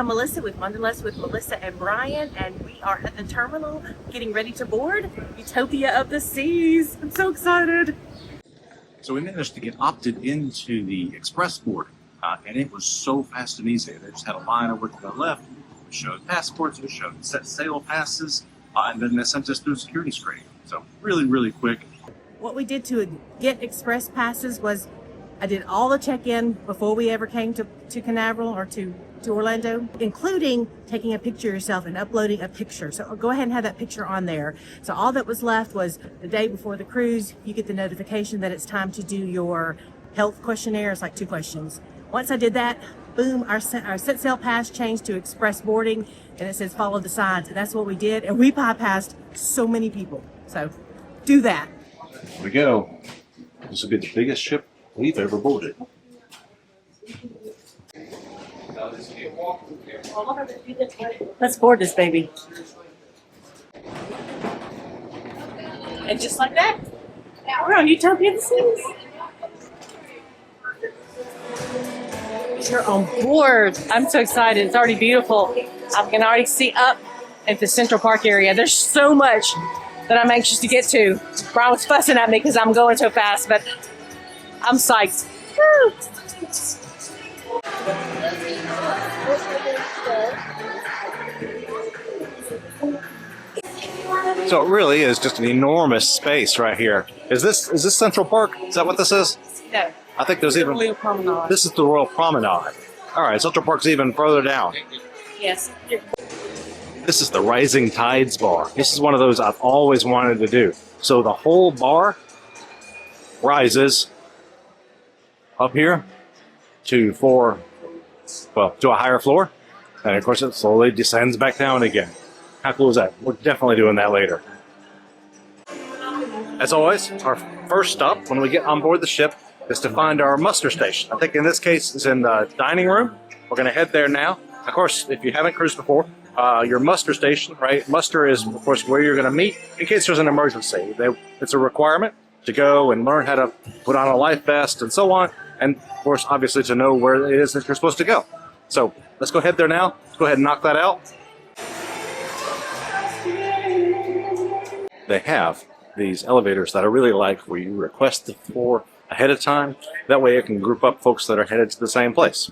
I'm Melissa with Wanderlust with Melissa and Brian, and we are at the terminal getting ready to board Utopia of the Seas. I'm so excited. So we managed to get opted into the express boarding, and it was so fast and easy. They just had a line over to the left. We showed passports, we showed set sail passes, and then they sent us through security screening. So really, really quick. What we did to get express passes was I did all the check-in before we ever came to Canaveral or to Orlando, including taking a picture of yourself and uploading a picture. So go ahead and have that picture on there. So all that was left was the day before the cruise, you get the notification that it's time to do your health questionnaire. It's like 2 questions. Once I did that, boom, our set sail pass changed to express boarding, and it says follow the signs. And that's what we did, and we bypassed so many people. So do that. Here we go. This will be the biggest ship we've ever boarded. Let's board this baby. And just like that, we're on Utopia of the Seas. You're on board. I'm so excited. It's already beautiful. I can already see up at the Central Park area. There's so much that I'm anxious to get to. Brian was fussing at me because I'm going so fast, but I'm psyched. Woo! So it really is just an enormous space right here. Is this Central Park? Is that what this is? No. I think there's even. Royal Promenade. This is the Royal Promenade. All right, Central Park's even further down. Yes. This is the Rising Tides Bar. This is one of those I've always wanted to do. So the whole bar rises up here to a higher floor, and of course it slowly descends back down again. How cool is that? We're definitely doing that later. As always, our first stop when we get on board the ship is to find our muster station. I think in this case it's in the dining room. We're going to head there now. Of course, if you haven't cruised before, your muster station, right? Muster is, of course, where you're going to meet in case there's an emergency. It's a requirement to go and learn how to put on a life vest and so on. And, of course, obviously to know where it is that you're supposed to go. So let's go ahead there now. Let's go ahead and knock that out. They have these elevators that I really like where you request the floor ahead of time. That way it can group up folks that are headed to the same place.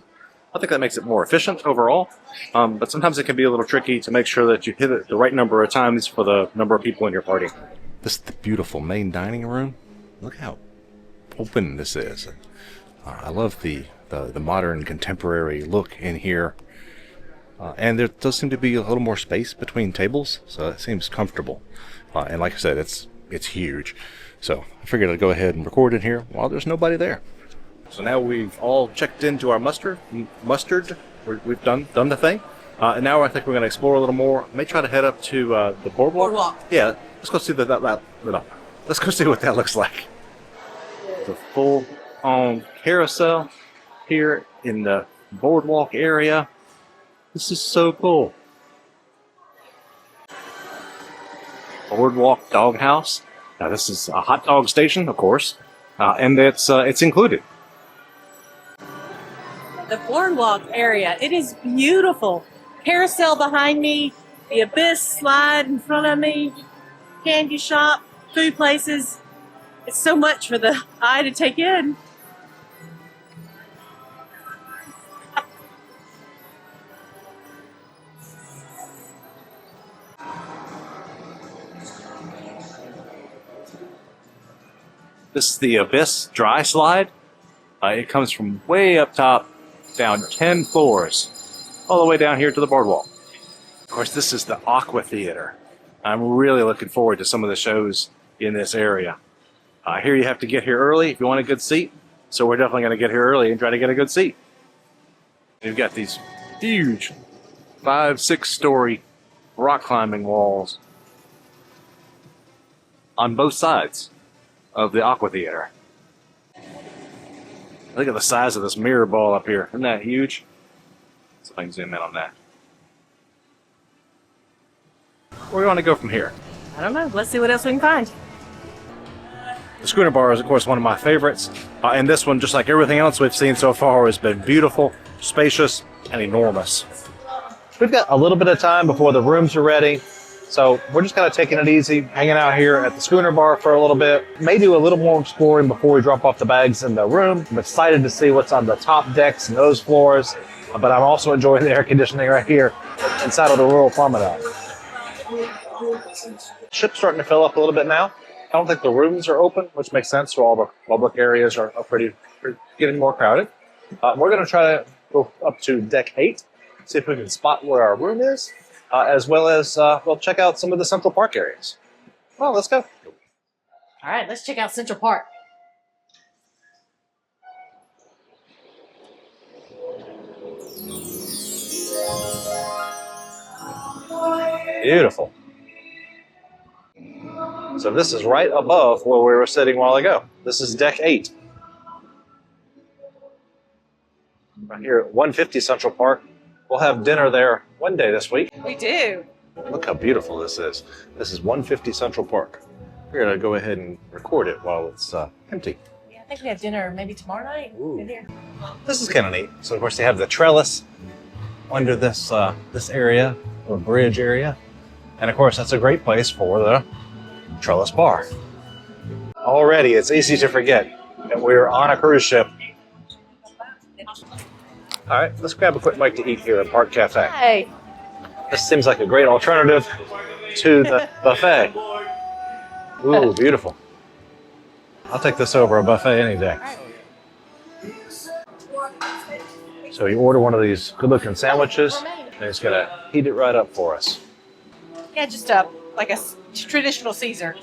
I think that makes it more efficient overall, but sometimes it can be a little tricky to make sure that you hit it the right number of times for the number of people in your party. This is the beautiful main dining room. Look how open this is. I love the modern contemporary look in here. And there does seem to be a little more space between tables, so it seems comfortable. And like I said, it's huge. So I figured I'd go ahead and record in here while there's nobody there. So now we've all checked into our mustard. We've done the thing. And now I think we're going to explore a little more. I may try to head up to the boardwalk. Yeah, let's go see let's go see what that looks like. The full-on carousel here in the boardwalk area. This is so cool. Boardwalk Doghouse. Now this is a hot dog station, of course, and it's included. The boardwalk area, it is beautiful. Carousel behind me, the Abyss slide in front of me, candy shop, food places. It's so much for the eye to take in. This is the Abyss dry slide. It comes from way up top, down 10 floors, all the way down here to the boardwalk. Of course, this is the Aqua Theater. I'm really looking forward to some of the shows in this area. Here you have to get here early if you want a good seat. So we're definitely going to get here early and try to get a good seat. You've got these huge 5-6 story rock climbing walls on both sides of the Aqua Theater. Look at the size of this mirror ball up here. Isn't that huge? So I can zoom in on that. Where do you want to go from here? I don't know. Let's see what else we can find. The Schooner Bar is, of course, one of my favorites. And this one, just like everything else we've seen so far, has been beautiful, spacious, and enormous. we've got a little bit of time before the rooms are ready. So we're just kind of taking it easy, hanging out here at the Schooner Bar for a little bit. May do a little more exploring before we drop off the bags in the room. I'm excited to see what's on the top decks and those floors, but I'm also enjoying the air conditioning right here inside of the Royal Promenade. Ship's starting to fill up a little bit now. I don't think the rooms are open, which makes sense. So all the public areas are pretty getting more crowded. We're going to try to go up to deck 8, see if we can spot where our room is, as well as we'll check out some of the Central Park areas. Well, let's go. All right, let's check out Central Park. Beautiful. So this is right above where we were sitting a while ago. This is deck 8. Right here at 150 Central Park. We'll have dinner there one day this week. We do. Look how beautiful this is. This is 150 Central Park. We're going to go ahead and record it while it's empty. Yeah, I think we have dinner maybe tomorrow night. Ooh. Here. This is kind of neat. So of course they have the trellis under this this area, or bridge area. And of course that's a great place for the trellis bar. Already it's easy to forget that we're on a cruise ship. All right, let's grab a quick bite to eat here at Park Cafe. Hey. This seems like a great alternative to the buffet. Ooh, beautiful. I'll take this over a buffet any day. So you order one of these good-looking sandwiches, and it's gonna heat it right up for us. Yeah, just like a traditional Caesar.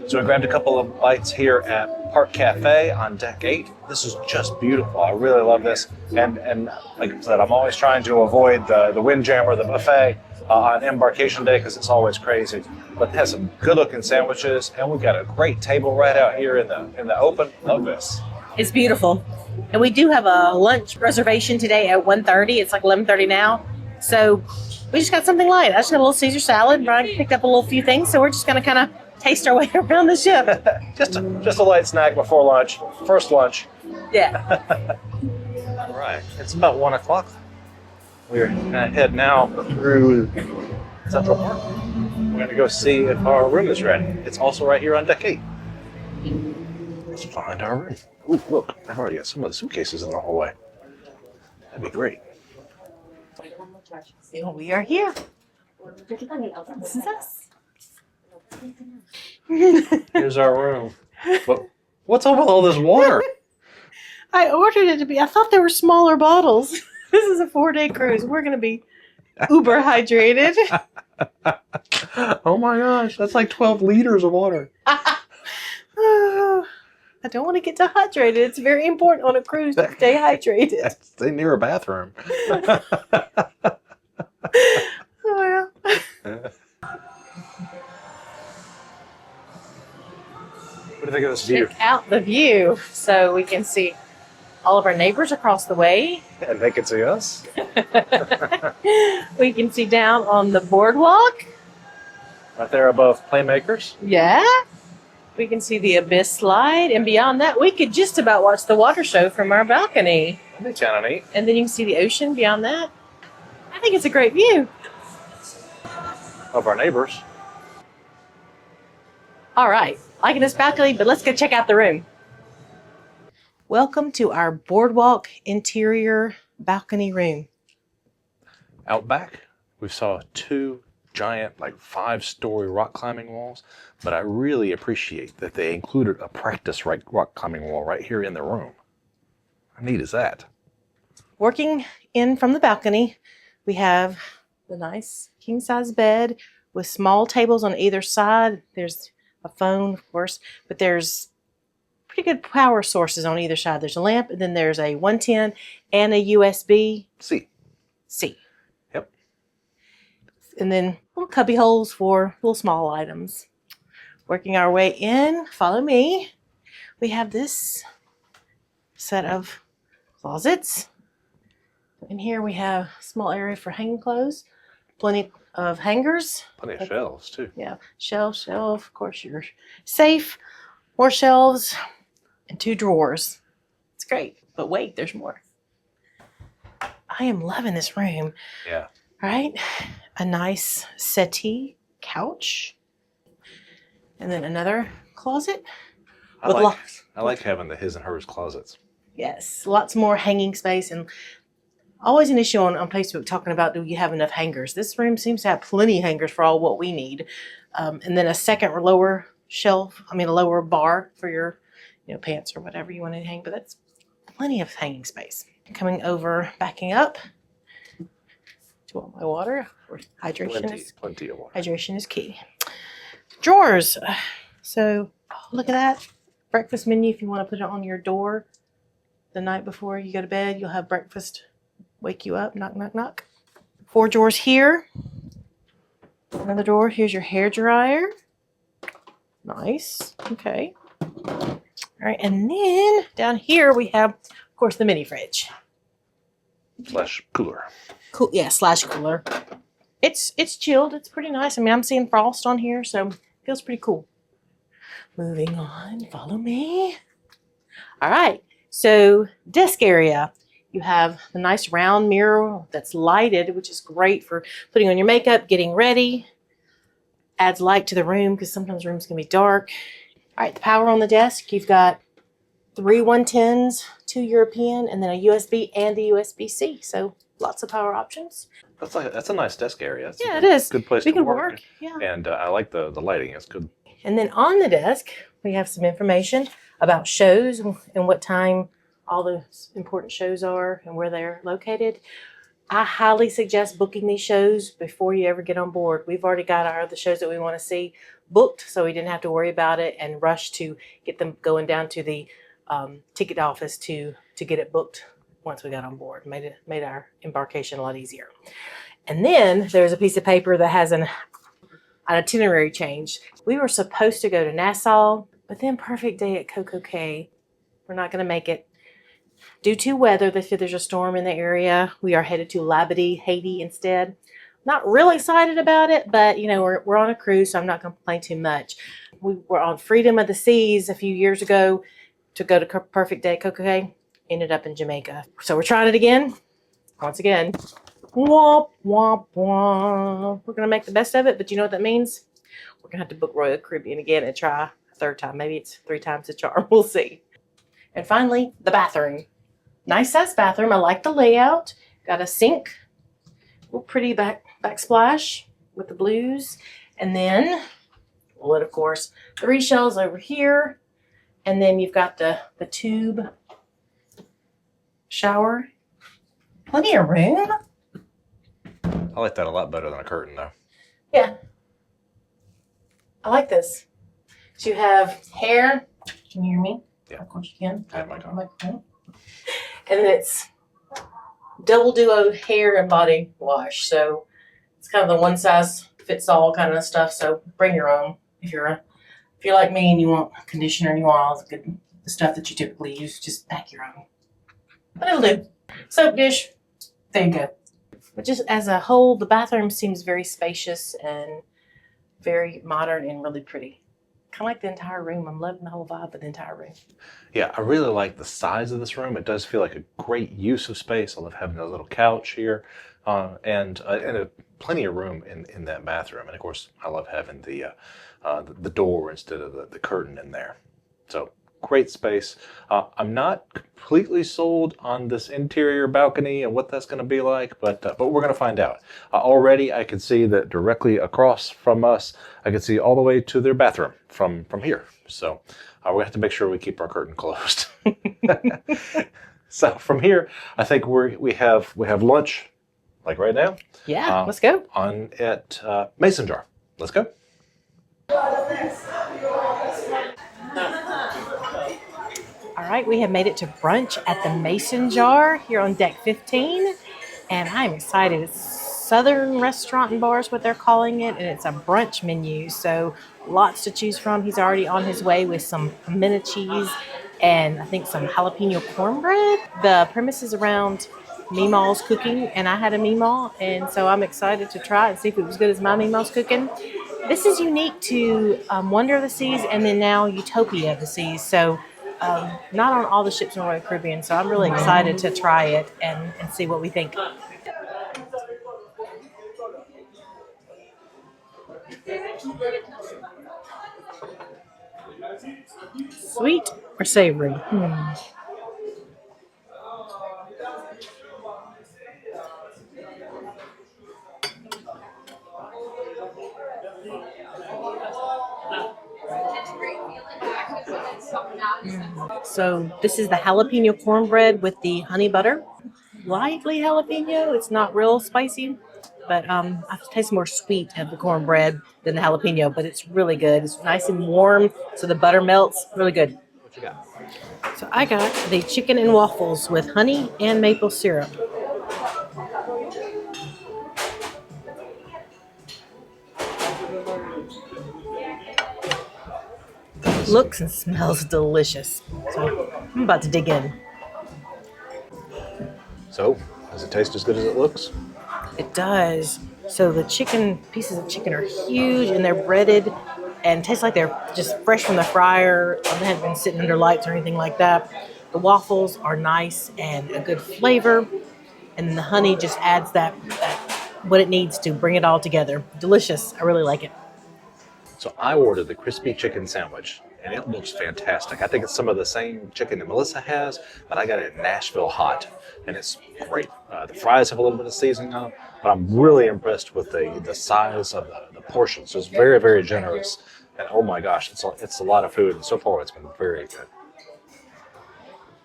So I grabbed a couple of bites here at Park Cafe on deck 8. This is just beautiful. I really love this. And like I said, I'm always trying to avoid the windjammer, the buffet on embarkation day because it's always crazy. But it has some good-looking sandwiches, and we've got a great table right out here in the open. Love this. It's beautiful. And we do have a lunch reservation today at 1:30. It's like 11:30 now. So we just got something light. I just got a little Caesar salad. Brian picked up a little few things, so we're just going to kind of taste our way around the ship. just a light snack before lunch. First lunch. Yeah. All right. It's about 1 o'clock. We're going to head now through Central Park. We're going to go see if our room is ready. It's also right here on deck 8. Let's find our room. Ooh, look, I've already got some of the suitcases in the hallway. That'd be great. We are here. This is us. Here's our room. What's up with all this water? I ordered it to be, I thought they were smaller bottles. This is a 4-day cruise. We're going to be uber hydrated. Oh my gosh, that's like 12 liters of water. I don't want to get dehydrated. It's very important on a cruise to stay hydrated. Stay near a bathroom. Oh, well. What do you think of this view? Check out the view so we can see all of our neighbors across the way. And they can see us. We can see down on the boardwalk. Right there above Playmakers. Yeah. We can see the Abyss slide. And beyond that, we could just about watch the water show from our balcony. That'd be kind of neat. And then you can see the ocean beyond that. I think it's a great view. Of our neighbors. All right. Liking this balcony, but let's go check out the room. Welcome to our boardwalk interior balcony room. Out back, we saw 2 giant, like 5-story rock climbing walls, but I really appreciate that they included a practice rock climbing wall right here in the room. How neat is that? Working in from the balcony, we have the nice king-size bed with small tables on either side. There's a phone, of course, but there's pretty good power sources on either side. There's a lamp, and then there's a 110 and a USB-C. Yep. And then little cubby holes for little small items. Working our way in, follow me. We have this set of closets. In here we have a small area for hanging clothes, plenty of hangers. Plenty of shelves, too. Yeah, shelf, of course, your safe, more shelves, and 2 drawers. It's great, but wait, there's more. I am loving this room. Yeah. All right, a nice settee couch, and then another closet. I like having the his and hers closets. Yes, lots more hanging space, and always an issue on Facebook talking about, do you have enough hangers? This room seems to have plenty of hangers for all what we need. And then a second or lower shelf, a lower bar for your pants or whatever you want to hang, but that's plenty of hanging space. Coming over, backing up to all my water. Plenty of water. Hydration is key. Drawers. So look at that. Breakfast menu, if you want to put it on your door the night before you go to bed, you'll have breakfast wake you up. Knock, knock, knock. 4 drawers here. Another drawer. Here's your hair dryer. Nice. Okay. All right. And then down here we have, of course, the mini fridge. / cooler. Cool. Yeah, / cooler. It's chilled. It's pretty nice. I'm seeing frost on here, so it feels pretty cool. Moving on. Follow me. All right. So desk area. You have the nice round mirror that's lighted, which is great for putting on your makeup, getting ready. Adds light to the room because sometimes rooms can be dark. All right, the power on the desk. You've got 3 110s, 2 European, and then a USB and a USB-C. So lots of power options. That's a nice desk area. It is. Good place we to can work. Yeah. And I like the lighting. It's good. And then on the desk, we have some information about shows and what time all the important shows are and where they're located. I highly suggest booking these shows before you ever get on board. We've already got the shows that we want to see booked, so we didn't have to worry about it and rush to get them going down to the ticket office to get it booked once we got on board. Made our embarkation a lot easier. And then there's a piece of paper that has an itinerary change. We were supposed to go to Nassau, but then perfect day at Coco Cay. We're not going to make it. Due to weather, there's a storm in the area. We are headed to Labadee, Haiti instead. Not really excited about it, but we're on a cruise, so I'm not going to complain too much. We were on Freedom of the Seas a few years ago to go to Perfect Day at Coco Cay. Ended up in Jamaica. So we're trying it again. Once again. Womp, womp, womp. We're going to make the best of it, but you know what that means? We're going to have to book Royal Caribbean again and try a 3rd time. Maybe it's 3 times the charm. We'll see. And finally, the bathroom. Nice size bathroom. I like the layout. Got a sink. Little pretty backsplash with the blues. And then, well, of course, 3 shelves over here. And then you've got the tube shower. Plenty of room. I like that a lot better than a curtain, though. Yeah. I like this. So you have hair. Can you hear me? Yeah. Of course you can. I have my microphone. And then it's double duo hair and body wash. So it's kind of the one size fits all kind of stuff. So bring your own. If you're like me and you want conditioner and you want all the stuff that you typically use, just pack your own. But it'll do. Soap dish. There you go. But just as a whole, the bathroom seems very spacious and very modern and really pretty. Kind of like the entire room. I'm loving the whole vibe of the entire room. Yeah, I really like the size of this room. It does feel like a great use of space. I love having a little couch here and plenty of room in that bathroom. And of course, I love having the door instead of the curtain in there. So great space. I'm not completely sold on this interior balcony and what that's going to be like, but we're going to find out. Already, I can see that directly across from us, I can see all the way to their bathroom from here. So we have to make sure we keep our curtain closed. So from here, I think we have lunch, like right now. Yeah, let's go. On at Mason Jar. Let's go. All right, we have made it to brunch at the Mason Jar here on deck 15, and I'm excited. It's Southern Restaurant and Bar is what they're calling it, and it's a brunch menu, so lots to choose from. He's already on his way with some pimento cheese and I think some jalapeno cornbread. The premise is around Meemaw's cooking, and I had a Meemaw, and so I'm excited to try it and see if it was as good as my Meemaw's cooking. This is unique to Wonder of the Seas and then now Utopia of the Seas, so not on all the ships in the Royal Caribbean, so I'm really excited to try it and see what we think. Sweet or savory? So this is the jalapeno cornbread with the honey butter. Lightly jalapeno. It's not real spicy, but I taste more sweet of the cornbread than the jalapeno. But it's really good. It's nice and warm, so the butter melts. Really good. What you got? So I got the chicken and waffles with honey and maple syrup. Looks and smells delicious. So I'm about to dig in. So, does it taste as good as it looks? It does. So the pieces of chicken are huge and they're breaded and taste like they're just fresh from the fryer. They haven't been sitting under lights or anything like that. The waffles are nice and a good flavor. And the honey just adds that what it needs to bring it all together. Delicious. I really like it. So I ordered the crispy chicken sandwich, and it looks fantastic. I think it's some of the same chicken that Melissa has, but I got it in Nashville hot, and it's great. The fries have a little bit of seasoning on them, but I'm really impressed with the size of the portions. So it's very, very generous. And oh my gosh, it's a lot of food, and so far it's been very good.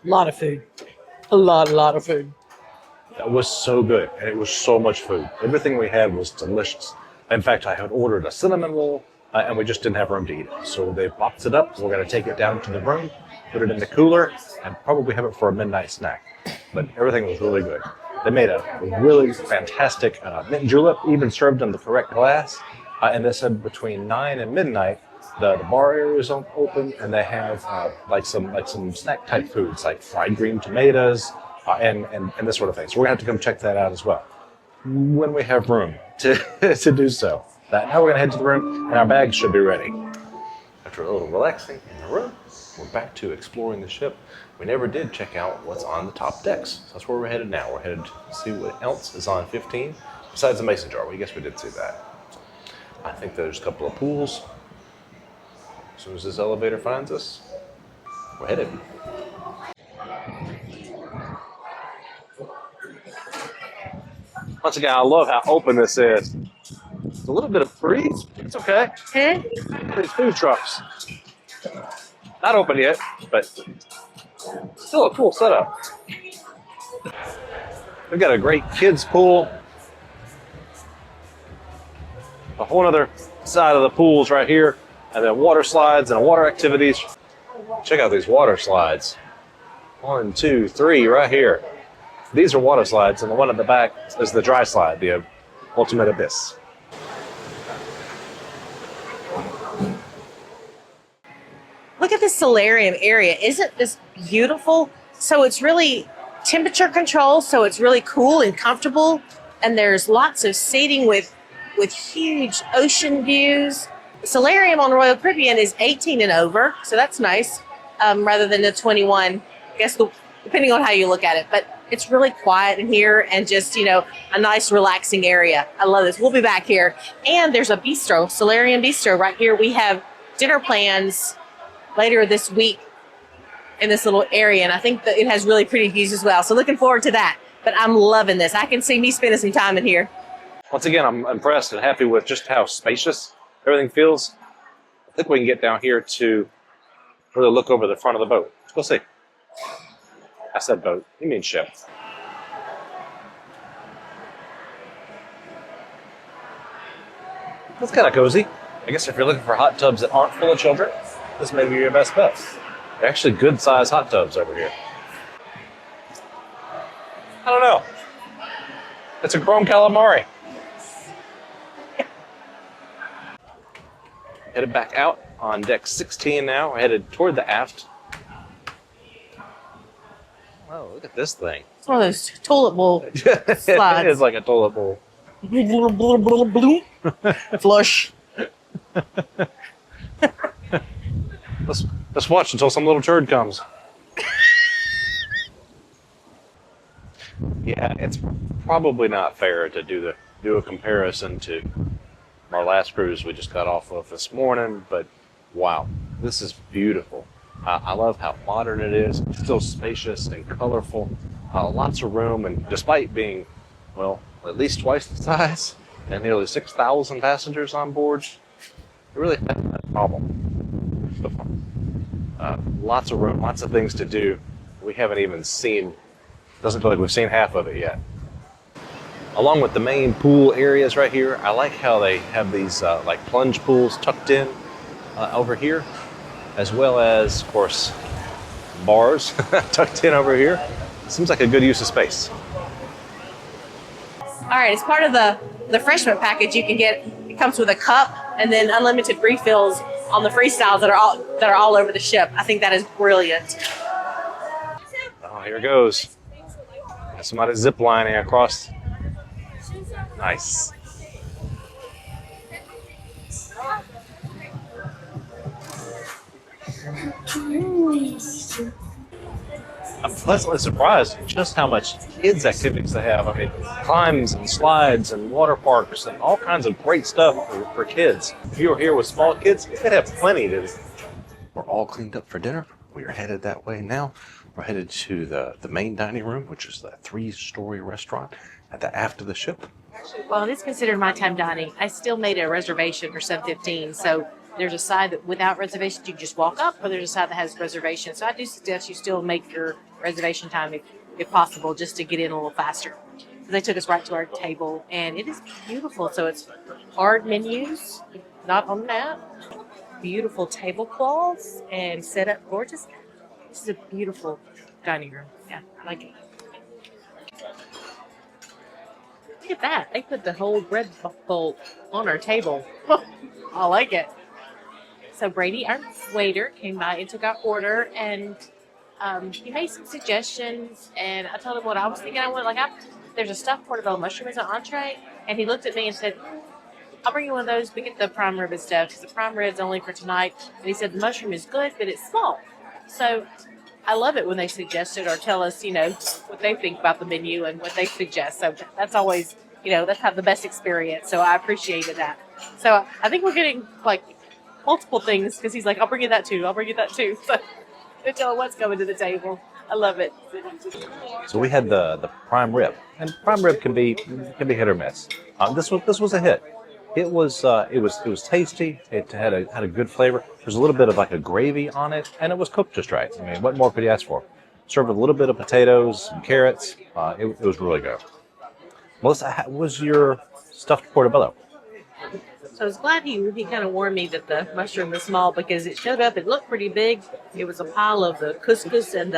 A lot of food. A lot of food. That was so good, and it was so much food. Everything we had was delicious. In fact, I had ordered a cinnamon roll, and we just didn't have room to eat it. So they boxed it up. We're going to take it down to the room, put it in the cooler, and probably have it for a midnight snack. But everything was really good. They made a really fantastic mint julep, even served in the correct glass. And they said between 9 and midnight, the bar area is open, and they have like some snack type foods like fried green tomatoes and this sort of thing. So we're going to have to come check that out as well when we have room to do so. Now we're going to head to the room, and our bags should be ready. After a little relaxing in the room, we're back to exploring the ship. We never did check out what's on the top decks. So that's where we're headed now. We're headed to see what else is on 15, besides the mason jar. Well, I guess we did see that. I think there's a couple of pools. As soon as this elevator finds us, we're headed. Once again, I love how open this is. It's a little bit of breeze. It's okay. These food trucks. Not open yet, but still a cool setup. We've got a great kids pool. A whole other side of the pools right here. And then water slides and water activities. Check out these water slides. 1, 2, 3 right here. These are water slides, and the one at the back is the dry slide, the Ultimate Abyss. Look at this solarium area. Isn't this beautiful? So it's really temperature controlled, so it's really cool and comfortable. And there's lots of seating with huge ocean views. The solarium on Royal Caribbean is 18 and over, so that's nice, rather than the 21, I guess, depending on how you look at it. But it's really quiet in here and just, a nice relaxing area. I love this. We'll be back here. And there's a bistro, Solarium Bistro right here. We have dinner plans later this week in this little area, and I think that it has really pretty views as well. So looking forward to that. But I'm loving this. I can see me spending some time in here. Once again, I'm impressed and happy with just how spacious everything feels. I think we can get down here to really look over the front of the boat. Let's go see. I said boat. You mean ship. That's kind of cozy. I guess if you're looking for hot tubs that aren't full of children, this may be your best bet. They're actually good-sized hot tubs over here. I don't know. It's a chrome calamari. Headed back out on deck 16 now. We're headed toward the aft. Oh, look at this thing. It's one of those toilet bowl slides. It is like a toilet bowl. Flush. Let's watch until some little turd comes. Yeah, it's probably not fair to do a comparison to our last cruise we just got off of this morning, but wow, this is beautiful. I love how modern it is. It's still spacious and colorful. Lots of room, and despite being, well, at least twice the size and nearly 6,000 passengers on board, it really hasn't been a problem so far. Lots of room, lots of things to do. We haven't even seen, doesn't feel like we've seen half of it yet. Along with the main pool areas right here, I like how they have these like plunge pools tucked in over here, as well as, of course, bars tucked in over here. Seems like a good use of space. All right, as part of the freshman package, you can get, it comes with a cup and then unlimited refills on the freestyles that are all over the ship. I think that is brilliant. Oh, here it goes. Somebody ziplining across. Nice. I'm pleasantly surprised at just how much kids activities they have. I mean, climbs and slides and water parks and all kinds of great stuff for kids. If you were here with small kids, you could have plenty to do. We're all cleaned up for dinner. We are headed that way now. We're headed to the main dining room, which is the 3-story restaurant at the aft of the ship. Well, it is considered my time dining. I still made a reservation for 7:15, so there's a side that without reservations you can just walk up, or there's a side that has reservations. So I do suggest you still make your reservation time if possible, just to get in a little faster. They took us right to our table, and it is beautiful. So it's hard menus, not on that. Beautiful tablecloths and set up gorgeous. This is a beautiful dining room. Yeah, I like it. Look at that. They put the whole bread bowl on our table. I like it. So Brady, our waiter, came by and took our order, and he made some suggestions, and I told him what I was thinking I wanted. There's a stuffed portobello mushroom as an entree, and he looked at me and said, I'll bring you one of those. We get the prime rib and stuff, because the prime rib's only for tonight. And he said the mushroom is good, but it's small. So I love it when they suggest it or tell us, what they think about the menu and what they suggest. So that's always, that's how the best experience. So I appreciated that. So I think we're getting multiple things, because he's like, I'll bring you that too. I'll bring you that too. So they tell him what's coming to the table. I love it. So we had the prime rib, and prime rib can be hit or miss. This was a hit. It was tasty. It had a good flavor. There's a little bit of a gravy on it, and it was cooked just right. I mean, what more could you ask for? Served with a little bit of potatoes and carrots. It was really good. Melissa, how was your stuffed portobello? So I was glad he kind of warned me that the mushroom was small, because it showed up. It looked pretty big. It was a pile of the couscous and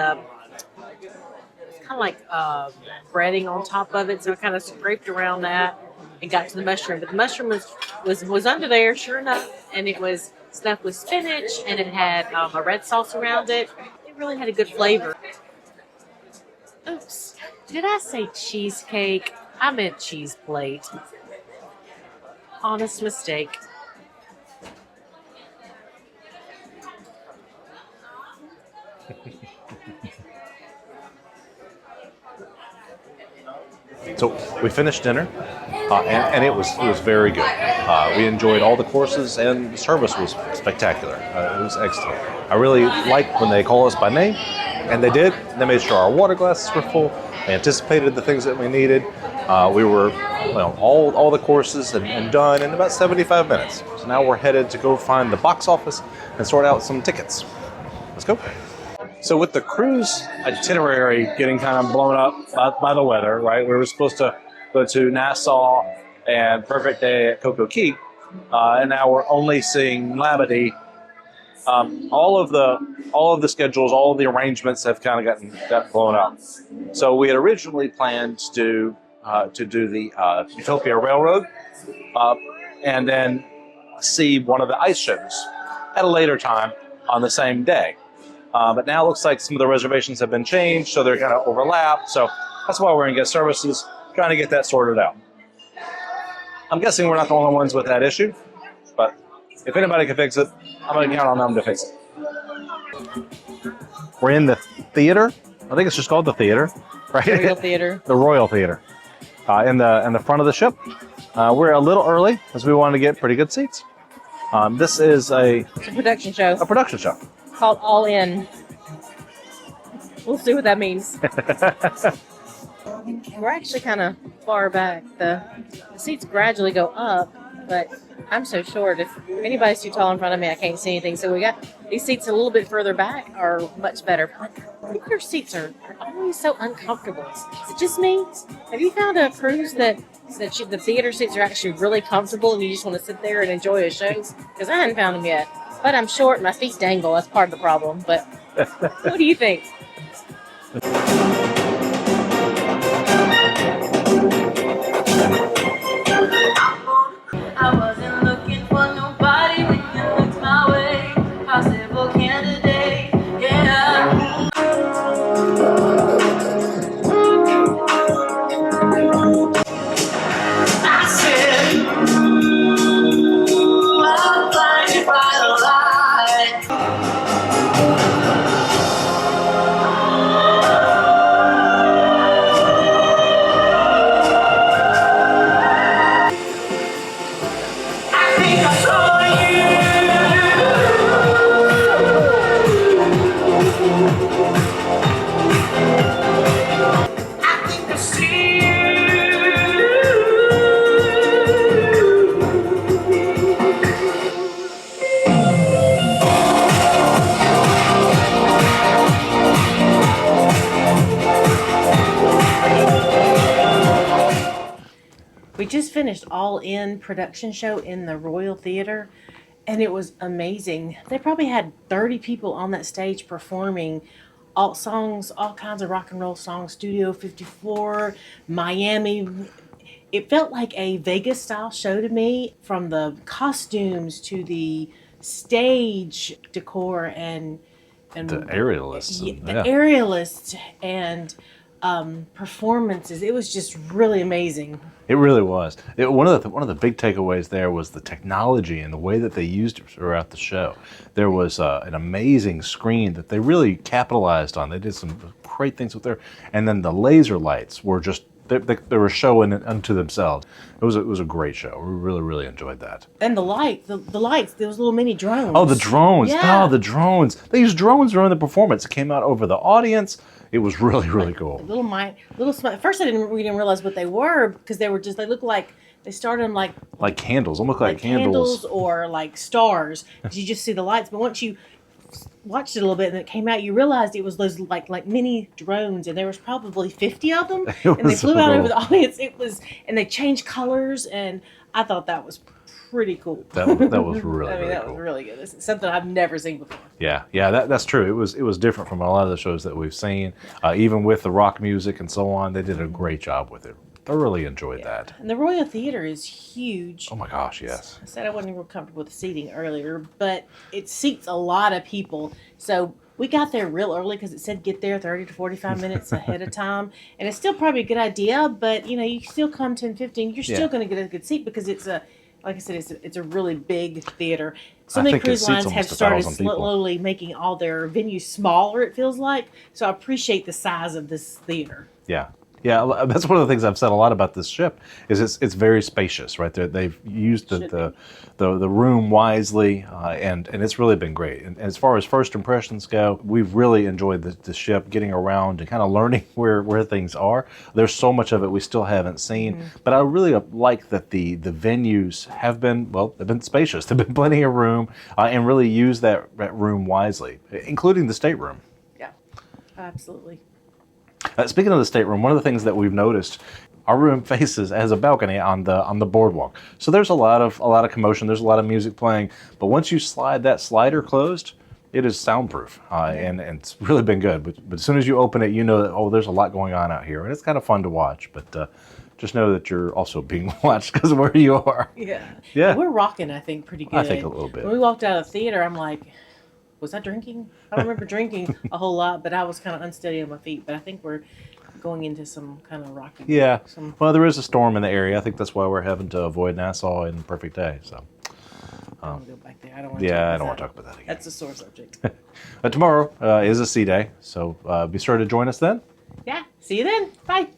kind of breading on top of it. So I kind of scraped around that and got to the mushroom. But the mushroom was under there, sure enough, and it was stuffed with spinach, and it had a red sauce around it. It really had a good flavor. Oops, did I say cheesecake? I meant cheese plate. Honest mistake. So we finished dinner, and it was very good. We enjoyed all the courses, and the service was spectacular. It was excellent. I really liked when they call us by name, and they did. They made sure our water glasses were full. They anticipated the things that we needed. We were all the courses and done in about 75 minutes. So now we're headed to go find the box office and sort out some tickets. Let's go. So with the cruise itinerary getting kind of blown up by the weather, right? We were supposed to go to Nassau and Perfect Day at Cocoa Key, and now we're only seeing Labadee. All of the schedules, all of the arrangements have kind of got blown up. So we had originally planned to do the Utopia Railroad, and then see one of the ice shows at a later time on the same day. But now it looks like some of the reservations have been changed, so they're kind of overlapped. So that's why we're in guest services, trying to get that sorted out. I'm guessing we're not the only ones with that issue, but if anybody can fix it, I'm going to count on them to fix it. We're in the theater. I think it's just called the theater, right? Royal Theater. The Royal Theater. In the front of the ship. We're a little early because we wanted to get pretty good seats. This is It's a production show a production show. called All In. We'll see what that means. We're actually kind of far back. The seats gradually go up, but I'm so short. If anybody's too tall in front of me, I can't see anything. So we got these seats a little bit further back are much better. Theater seats are always so uncomfortable. Is it just me? Have you found a cruise that the theater seats are actually really comfortable and you just want to sit there and enjoy a show? Because I hadn't found them yet. But I'm short and my feet dangle. That's part of the problem. But what do you think? I wasn't looking for nobody when you looked my way. Possible candidate, yeah. I said, ooh, I'll find you by the light. I think I saw you. I think I see you. We just finished All In production show in the Royal Theater, and it was amazing. They probably had 30 people on that stage performing all songs, all kinds of rock and roll songs, Studio 54, Miami. It felt like a Vegas style show to me, from the costumes to the stage decor and The aerialists. the aerialists and performances. It was just really amazing. It really was. One of the big takeaways there was the technology and the way that they used it throughout the show. There was an amazing screen that they really capitalized on. They did some great things with there, and then the laser lights were just they were showing it unto themselves. It was a great show. We really enjoyed that. And the lights, those little mini drones. Oh, the drones! Yeah. Oh, the drones! They used drones during the performance. It came out over the audience. It was really cool. Little small. At first, we didn't realize what they were, because they looked like they started them Like candles, almost like candles or like stars. You just see the lights, but once you watched it a little bit and it came out, you realized it was those like mini drones, and there was probably 50 of them, and they flew out over the audience. And they changed colors, and I thought that was pretty cool. That was really that cool. was really good. It's something I've never seen before. Yeah, that's true. It was different from a lot of the shows that we've seen. Even with the rock music and so on, they did a great job with it. Thoroughly enjoyed that. And the Royal Theater is huge. Oh my gosh, yes. I said I wasn't real comfortable with the seating earlier, but it seats a lot of people. So we got there real early because it said get there 30 to 45 minutes ahead of time. And it's still probably a good idea, but you still come 10, 15, you're still going to get a good seat, because it's like I said, it's a really big theater. So many cruise lines have started slowly making all their venues smaller, it feels like. So I appreciate the size of this theater. Yeah. Yeah, that's one of the things I've said a lot about this ship, is it's very spacious, right? They've used the room wisely, and it's really been great. And as far as first impressions go, we've really enjoyed the ship, getting around and kind of learning where things are. There's so much of it we still haven't seen, but I really like that the venues have been, they've been spacious. They've been plenty of room, and really use that room wisely, including the stateroom. Yeah, absolutely. Speaking of the stateroom, one of the things that we've noticed, our room faces as a balcony on the boardwalk. So there's a lot of commotion. There's a lot of music playing. But once you slide that slider closed, it is soundproof, and it's really been good. But as soon as you open it, you know that there's a lot going on out here, and it's kind of fun to watch. But just know that you're also being watched because of where you are. Yeah. We're rocking, I think, pretty good. I think a little bit. When we walked out of the theater, I'm like, was I drinking? I don't remember drinking a whole lot, but I was kind of unsteady on my feet. But I think we're going into some kind of rocky. Yeah. Well, there is a storm in the area. I think that's why we're having to avoid Nassau in Perfect Day. So. I don't want to go back there. I don't want to talk about that again. That's a sore subject. Tomorrow is a sea day, so be sure to join us then. Yeah. See you then. Bye.